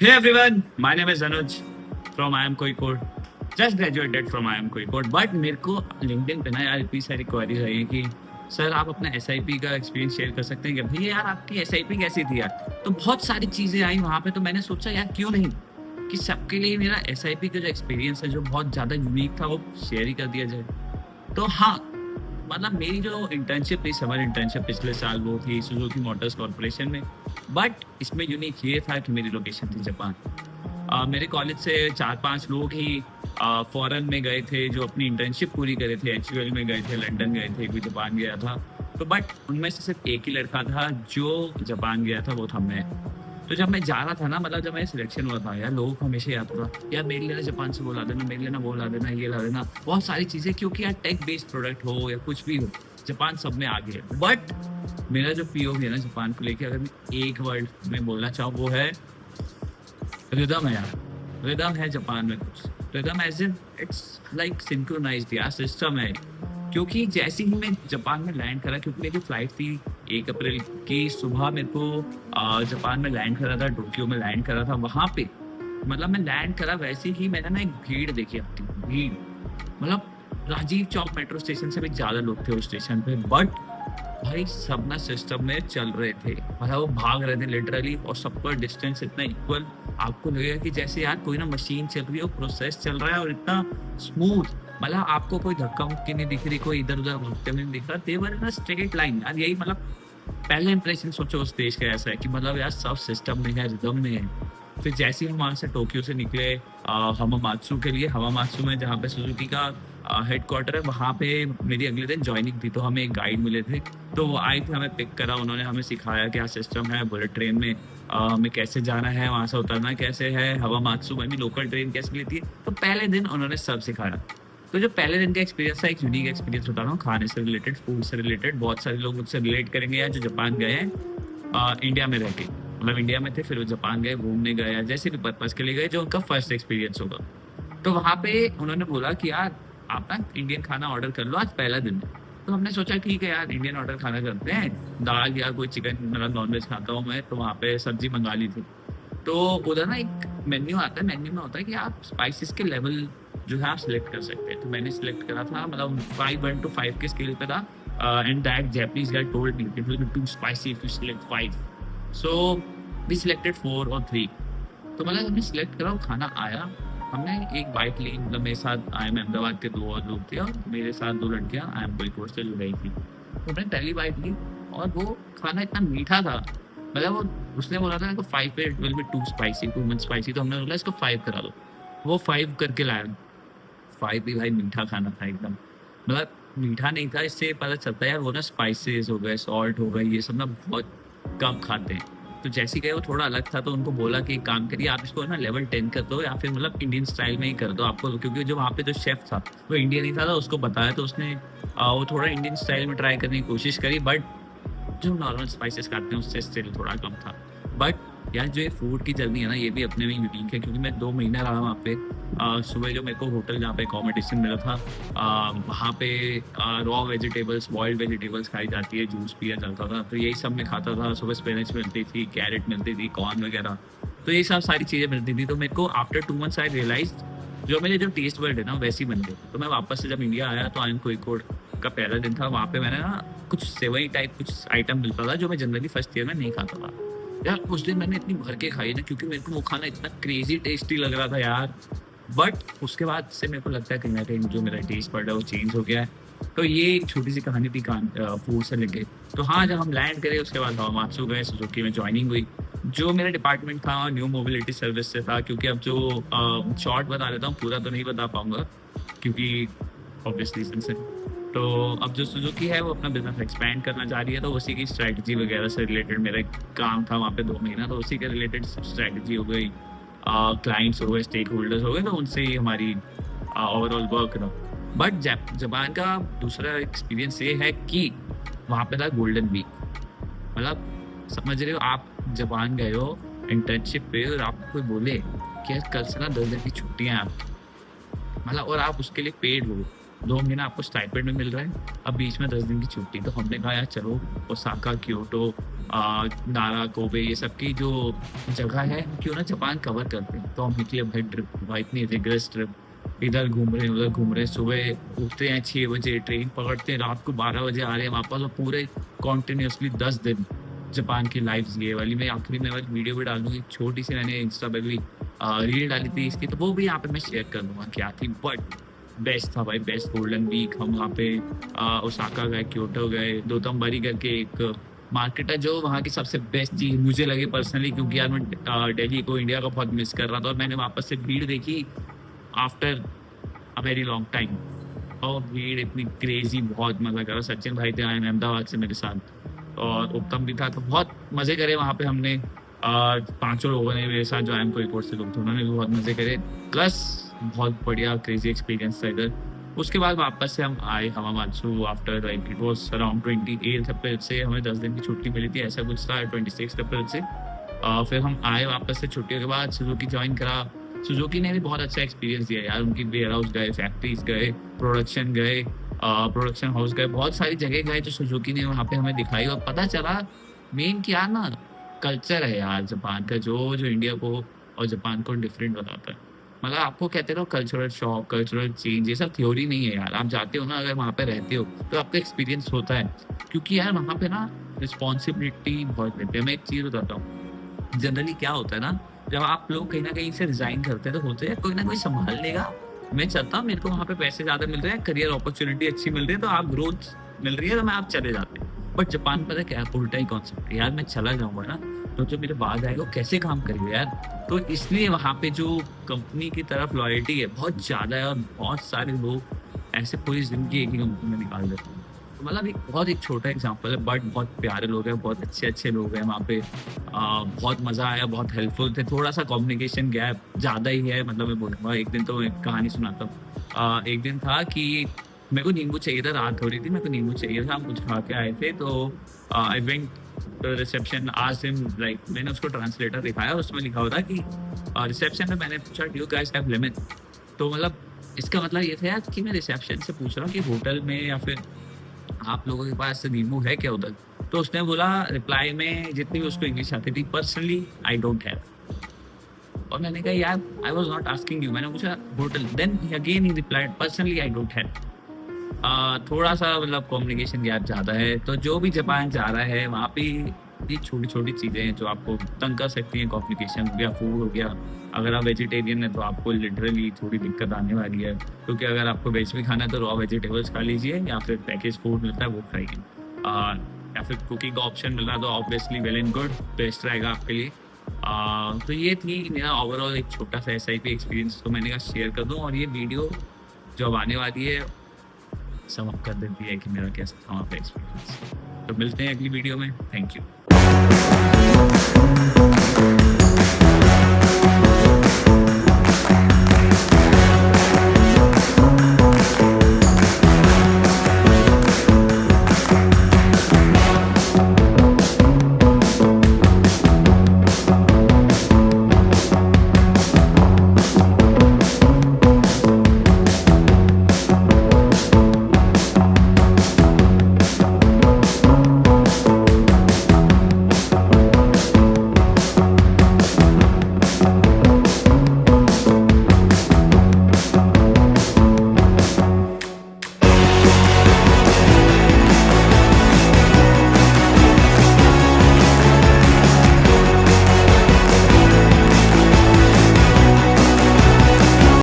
Hey everyone, my name is Anuj from I am Koi Code. Just graduated from I am Koi Code. But मेरे को LinkedIn पे ना यार इतनी सारी क्वेरीज आई है कि सर आप अपना SIP का एक्सपीरियंस शेयर कर सकते हैं क्या? भैया यार आपकी SIP कैसी थी यार? तो बहुत सारी चीज़ें आई वहाँ पे, तो मैंने सोचा यार क्यों नहीं कि सबके लिए मेरा SIP का जो एक्सपीरियंस है जो बहुत ज़्यादा यूनिक था वो शेयर ही कर दिया जाए। तो हाँ, मतलब मेरी जो इंटर्नशिप थी, समर इंटर्नशिप पिछले साल, वो थी सुजुकी मोटर्स कॉर्पोरेशन में। बट इसमें यूनिक ये था कि मेरी लोकेशन थी जापान। मेरे कॉलेज से 4-5 लोग ही फॉरेन में गए थे जो अपनी इंटर्नशिप पूरी करे थे, HUL में गए थे, लंदन गए थे, कोई जापान गया था। तो बट उनमें से सिर्फ एक ही लड़का था जो जापान गया था, वो था मैं। तो जब मैं जा रहा था ना, मतलब जब मेरा सिलेक्शन हुआ था यार, लोगों को हमेशा याद था यार मेरे लिए ना जापान से वो ला देना, मेरे लिए ना वो ला देना, ये ला देना, बहुत सारी चीज़ें, क्योंकि यार टेक बेस्ड प्रोडक्ट हो या कुछ भी हो, जापान सब में आगे है। बट मेरा जो POV है ना जापान को लेके, अगर मैं एक वर्ड में बोलना चाहूँ वो है रिदम है यार। रिदम है जापान में कुछ, rhythm as in it's like synchronized यार, सिस्टम है। क्योंकि जैसे ही मैं जापान में लैंड करा, क्योंकि मेरी फ्लाइट थी 1 अप्रैल की सुबह, मेरे को जापान में लैंड करा था, टोक्यो में लैंड करा था। वहाँ पे मतलब मैं लैंड करा, वैसे ही मैंने ना एक भीड़ देखी अपनी भीड़, मतलब राजीव चौक मेट्रो स्टेशन से भी ज़्यादा लोग थे उस स्टेशन पे। बट भाई सब ना सिस्टम में चल रहे थे, मतलब वो भाग रहे थे लिटरली, और सबका डिस्टेंस इतना इक्वल, आपको लगेगा कि जैसे यार कोई ना मशीन चल रही है, प्रोसेस चल रहा है और इतना स्मूथ, मतलब आपको कोई धक्का मुक्की नहीं दिख रही, कोई इधर उधर भागते हुए नहीं दिख रहा, दे वर इन अ स्ट्रेट लाइन यार। यही मतलब पहले इंप्रेशन सोचो उस देश का ऐसा है कि मतलब यार सब सिस्टम में है, रिदम में है। फिर जैसे ही हम वहाँ से टोक्यो से निकले हमामात्सु के लिए, हमामात्सु में जहाँ पे सुजुकी का हेडक्वार्टर है, वहाँ पे मेरी अगले दिन ज्वाइनिंग थी। तो हमें एक गाइड मिले थे, तो वो आए थे, हमें पिक करा, उन्होंने हमें सिखाया क्या सिस्टम है बुलेट ट्रेन में, हमें कैसे जाना है, वहाँ से उतरना कैसे है, हवामात्सु में भी लोकल ट्रेन कैसे लेती है। तो पहले दिन उन्होंने सब सिखाया। तो जो पहले दिन का एक्सपीरियंस था, एक यूनिक एक्सपीरियंस बता रहा हूँ, खाने से रिलेटेड, फूड से रिलेटेड। बहुत सारे लोग मुझसे रिलेट करेंगे यार जो जापान गए हैं इंडिया में रह के, मतलब इंडिया में थे फिर वो जापान गए, घूमने गए या जैसे भी पर्पज़ के लिए गए, जो उनका फर्स्ट एक्सपीरियंस होगा। तो वहाँ पे उन्होंने बोला कि यार आप ना इंडियन खाना ऑर्डर कर लो, आज पहला दिन है। तो हमने सोचा ठीक है यार इंडियन ऑर्डर खाना करते हैं, दाल या कोई चिकन, मतलब नॉनवेज खाता हूँ मैं, तो वहाँ पे सब्जी मंगा ली थी। तो उधर ना एक मेन्यू आता है, मेन्यू में होता है कि आप स्पाइसेस के लेवल जो है आप सिलेक्ट कर सकते हैं। तो मैंने सिलेक्ट करा था, मतलब 1 to 5 के स्केल पे था। And that Japanese guy told me it will be too spicy if you select 5। So we selected 4 और 3। तो मतलब हमने सिलेक्ट करा, वो खाना आया, हमने एक बाइट ली, मतलब मेरे साथ IIM अहमदाबाद के 2 और लोग थे और मेरे साथ 2 लड़कियाँ IIM कोई कोर्स से जो गई थी। तो हमने पहली बाइट ली और वो खाना इतना मीठा था, मतलब वो उसने बोला था इसको 5 पे, it will be too spicy, too much spicy. तो हमने बोला इसको 5 करा दो, वो 5 करके लाया। 5 भी भाई मीठा खाना था एकदम, मतलब मीठा नहीं था, इससे पता चलता है यार वो ना स्पाइसेस हो गए, सॉल्ट हो गए, ये सब ना बहुत कम खाते हैं। तो जैसे गए वो थोड़ा अलग था, तो उनको बोला कि एक काम करिए आप इसको ना लेवल 10 कर दो, या फिर मतलब इंडियन स्टाइल में ही कर दो आपको, क्योंकि जो वहाँ पे जो शेफ था वो इंडियन ही था, तो उसको बताया, तो उसने वो थोड़ा इंडियन स्टाइल में ट्राई करने की कोशिश करी। बट जो नॉर्मल स्पाइसेस खाते हैं उससे स्टिल थोड़ा कम था। बट यार जो ये फूड की जर्नी है ना, ये भी अपने में यूनिक है, क्योंकि मैं 2 महीना रहा वहाँ पे। सुबह जो मेरे को होटल जहाँ पे अकोमोडेशन मिला था, वहाँ पे रॉ वेजिटेबल्स, बॉइल्ड वेजिटेबल्स खाई जाती है, जूस पिया जाता था, तो यही सब मैं खाता था। सुबह स्पिनच मिलती थी, कैरेट मिलती थी, कॉर्न वगैरह, तो ये सब सारी चीज़ें मिलती थी। तो मेरे को आफ्टर 2 मंथ्स आई रियलाइज जो मेरे जो टेस्ट वर्ड है ना वैसे ही बन गए। तो मैं वापस से जब इंडिया आया, तो IIM कोझिकोड का पहला दिन था, वहाँ पे मैंने ना कुछ सेवई टाइप कुछ आइटम मिलता था जो मैं जनरली फर्स्ट ईयर में नहीं खाता था। यार उस दिन मैंने इतनी भर के खाई ना, क्योंकि मेरे को वो खाना इतना क्रेजी टेस्टी लग रहा था यार। बट उसके बाद से मेरे को लगता है कहीं ना कहीं जो मेरा टेस्ट बड है वो चेंज हो गया है। तो ये एक छोटी सी कहानी थी फूड से लेके। तो हाँ, जब हम लैंड करे उसके बाद हवामात्सु गए, सुजुकी में ज्वाइनिंग हुई। जो मेरा डिपार्टमेंट था न्यू मोबिलिटी सर्विस से था, क्योंकि अब जो शॉर्ट बता देता हूँ, पूरा तो नहीं बता पाऊंगा क्योंकि ऑब्वियस रीजन से। तो अब जो सुजुकी है वो अपना बिजनेस एक्सपैंड करना चाह रही है, तो उसी की स्ट्रैटेजी वगैरह से रिलेटेड मेरा एक काम था वहाँ पे 2 महीना, तो उसी के रिलेटेड स्ट्रैटेजी हो गई, क्लाइंट्स हो गए, स्टेक होल्डर्स हो गए, तो उनसे ही हमारी ओवरऑल वर्क रहा। बट जापान का दूसरा एक्सपीरियंस ये है कि वहाँ पे था गोल्डन वीक, मतलब समझ रहे हो आप, जापान गए हो इंटर्नशिप पे और आपको कोई बोले कि यार कल से ना 10 दिन की छुट्टियाँ हैं आपकी, मतलब और आप उसके लिए पेड हो, 2 महीना आपको स्टाइपेंड में मिल रहा है, अब बीच में 10 दिन की छुट्टी। तो हमने कहा यार चलो ओसाका, क्योटो, नारा, कोबे, ये सब की जो जगह है क्यों ना जापान कवर करते हैं। तो हम निकले भाई ट्रिप, भाई इतनी रिगरस ट्रिप, इधर घूम रहे हैं उधर घूम रहे हैं। सुबह उठते हैं 6 बजे, ट्रेन पकड़ते हैं, रात को 12 बजे आ रहे हैं वापस, और पूरे कॉन्टिन्यूसली 10 दिन जापान की लाइफ ये वाली। मैं आखिरी में वीडियो भी डालूंगी, छोटी सी मैंने इंस्टा पे भी रील डाली थी इसकी, तो वो भी यहाँ पे मैं शेयर कर दूंगा क्या थी। बट बेस्ट था भाई, बेस्ट गोल्डन वीक। हम वहाँ पे ओसाका गए, क्योटो गए, दोतमबारी करके एक मार्केट है जो वहाँ की सबसे बेस्ट चीज़ मुझे लगी पर्सनली, क्योंकि यार मैं दिल्ली को, इंडिया को बहुत मिस कर रहा था, और मैंने वापस से भीड़ देखी after a very long time. और भीड़ इतनी क्रेजी, बहुत मजा करा। सचिन भाई थे आए अहमदाबाद से मेरे साथ, और उत्तम भी था, तो बहुत मजे करे वहाँ पे हमने। 5 लोगों ने मेरे साथ, जो एम कोई कोर्स से लोग थे, उन्होंने भी बहुत मजे करे। प्लस बहुत बढ़िया क्रेजी एक्सपीरियंस था इधर। उसके बाद वापस से हम आए Hamamatsu after like it was around 28 अप्रैल से हमें 10 दिन की छुट्टी मिली थी, ऐसा कुछ था 26 अप्रैल से। फिर हम आए वापस से छुट्टियों के बाद, सुजुकी ज्वाइन करा। सुजुकी ने भी बहुत अच्छा एक्सपीरियंस दिया यार, उनकी वेयर हाउस गए, फैक्ट्रीज गए, प्रोडक्शन गए, प्रोडक्शन हाउस गए, बहुत सारी जगह गए जो सुजुकी ने वहाँ पे हमें दिखाई, और पता चला मेन क्या ना, कल्चर है यार जापान का, जो जो इंडिया को और जापान को डिफरेंट बताता है। मतलब आपको कहते रहो कल्चरल शॉक, कल्चरल चेंज, ये सब थ्योरी नहीं है यार। आप जाते हो ना, अगर वहाँ पे रहते हो तो आपका एक्सपीरियंस होता है, क्योंकि यार वहाँ पे ना रिस्पॉन्सिबिलिटी बहुत लेते हैं। मैं एक चीज़ बताता हूँ, जनरली क्या होता है ना, जब आप लोग कहीं ना कहीं से रिजाइन करते हैं तो होते हैं कोई ना कोई संभाल लेगा। मैं चाहता हूँ मेरे को वहाँ पे पैसे ज़्यादा मिल रहे हैं, करियर अपॉर्चुनिटी अच्छी मिल रही है, तो आप ग्रोथ मिल रही है, तो मैं आप चले जाते हैं। बट जापान पता है क्या, उल्टा ही कॉन्सेप्ट है यार। मैं चला जाऊँगा ना, तो जो मेरे बाद आएगा वो कैसे काम करेगा यार। तो इसलिए वहाँ पे जो कंपनी की तरफ लॉयल्टी है बहुत ज़्यादा है, और बहुत सारे लोग ऐसे पूरी जिंदगी एक ही कंपनी में निकाल देते हैं। तो मतलब एक छोटा एग्जांपल है, बट बहुत प्यारे लोग हैं, बहुत अच्छे अच्छे लोग हैं वहाँ पे। बहुत मज़ा आया, बहुत हेल्पफुल थे। थोड़ा सा कम्युनिकेशन गैप ज़्यादा ही है, मतलब मैं बोलूँगा। एक दिन तो मैं कहानी सुनाता हूँ। एक दिन था कि मेरे को नींबू चाहिए था, रात हो रही थी, मेरे को नींबू चाहिए था, हम कुछ खा के आए थे, तो आई वेंट रिसेप्शन, आज हिम लाइक, मैंने उसको ट्रांसलेटर दिखाया, उसमें लिखा हुआ था कि रिसेप्शन में मैंने पूछा do you guys have lemon. तो मतलब इसका मतलब ये था यार कि मैं रिसेप्शन से पूछ रहा हूँ कि होटल में या फिर आप लोगों के पास नींबू है क्या उधर। तो उसने बोला रिप्लाई में, जितनी भी उसको इंग्लिश आती थी, पर्सनली आई डोंट हैव। और मैंने कहा यार I was not asking you, मैंने पूछा hotel, then again he replied personally I don't have. थोड़ा सा मतलब कम्युनिकेशन गैप ज़्यादा है। तो जो भी जापान जा रहा है वहाँ पे ये छोटी छोटी चीज़ें हैं जो आपको तंग कर सकती हैं। कम्युनिकेशन हो गया, फूड हो गया। अगर आप वेजिटेरियन है तो आपको लिटरली थोड़ी दिक्कत आने वाली है, क्योंकि अगर आपको वेज भी खाना है तो रॉ वेजिटेबल्स खा लीजिए, या फिर पैकेज फूड मिलता है वो खाइए, या फिर कुकिंग का ऑप्शन मिल रहा है तो obviously well and good, best रहेगा आपके लिए। तो ये थी मेरा ओवरऑल एक छोटा सा SIP एक्सपीरियंस, तो मैंने कहा शेयर कर दूँ। और ये वीडियो जो अब आने वाली है सम अप कर देती है कि मेरा कैसा था वहाँ पे एक्सपीरियंस। तो मिलते हैं अगली वीडियो में। Thank you.